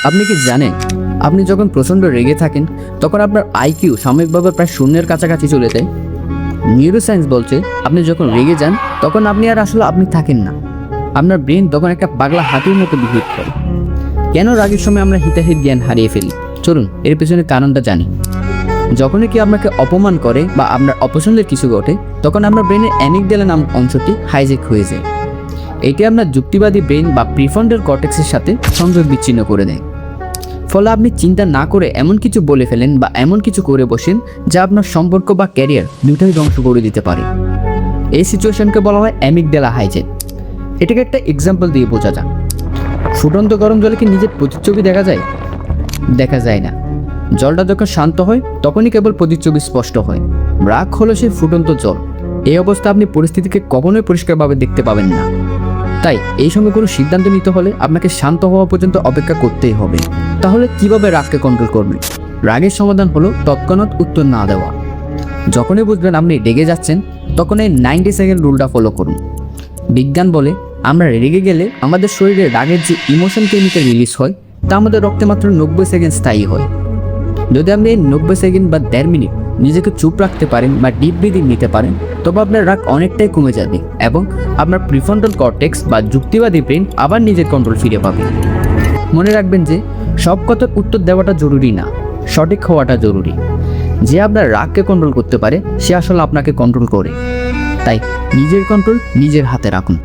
আপনি কি জানেন, আপনি যখন প্রচণ্ড রেগে থাকেন তখন আপনার আইকিউ সাময়িকভাবে প্রায় শূন্যের কাছাকাছি চলে যায়। নিউরোসায়েন্স বলছে আপনি যখন রেগে যান তখন আপনি আর আসলে আপনি থাকেন না। আপনার ব্রেন তখন একটা পাগলা হাতির মতো বিহেভ করে। কেন রাগের সময় আমরা হিতাহিত জ্ঞান হারিয়ে ফেলি? চলুন এর পেছনে কারণটা জানি। যখনই কি আপনাকে অপমান করে বা আপনার অপছন্দের কিছু ঘটে, তখন আপনার ব্রেনের অ্যামিগডালা নামক অংশটি হাইজ্যাক হয়ে যায়। এটি আপনার যুক্তিবাদী ব্রেন বা প্রিফ্রন্টাল কর্টেক্সের সাথে সংযোগ বিচ্ছিন্ন করে দেয়। ফলে আপনি চিন্তা না করে এমন কিছু বলে ফেলেন বা এমন কিছু করে বসেন যা আপনার সম্পর্ক বা ক্যারিয়ার দুটোই ধ্বংস করে দিতে পারে। এই সিচুয়েশনকে বলা হয় অ্যামিগডালা হাইজ্যাক। এটাকে একটা এক্সাম্পল দিয়ে বোঝা যাক। ফুটন্ত গরম জলে কি নিজের প্রতিচ্ছবি দেখা যায়? দেখা যায় না। জলটা যখন শান্ত হয় তখনই কেবল প্রতিচ্ছবি স্পষ্ট হয়। রাগ হলো সেই ফুটন্ত জল। এই অবস্থা আপনি পরিস্থিতিকে কখনোই পরিষ্কারভাবে দেখতে পাবেন না। তাই এই সঙ্গে কোনো সিদ্ধান্ত নিতে হলে আপনাকে শান্ত হওয়া পর্যন্ত অপেক্ষা করতেই হবে। তাহলে কিভাবে রাগকে কন্ট্রোল করবেন? রাগের সমাধান হলো তৎক্ষণাৎ উত্তর না দেওয়া। যখনই বুঝবেন আপনি রেগে যাচ্ছেন তখন এই 90 সেকেন্ড রুলটা ফলো করুন। বিজ্ঞান বলে আমরা রেগে গেলে আমাদের শরীরে রাগের যে ইমোশন কেমিক্যাল রিলিজ হয় তা আমাদের রক্তে মাত্র 90 সেকেন্ড স্থায়ী হয়। যদি আপনি এই 90 সেকেন্ড বা 1.5 মিনিট নিজেকে চুপ রাখতে পারেন বা ডিপ ব্রিদিং নিতে পারেন, তবে আপনার রাগ অনেকটাই কমে যাবে এবং আপনার প্রিফ্রন্টাল কর্টেক্স বা যুক্তিবাদী ব্রেন আবার নিজের কন্ট্রোল ফিরে পাবে। মনে রাখবেন যে সব কথার উত্তর দেওয়াটা জরুরি না, সঠিক হওয়াটা জরুরি। যে আপনার রাগকে কন্ট্রোল করতে পারে সে আসলে আপনাকে কন্ট্রোল করে। তাই নিজের কন্ট্রোল নিজের হাতে রাখুন।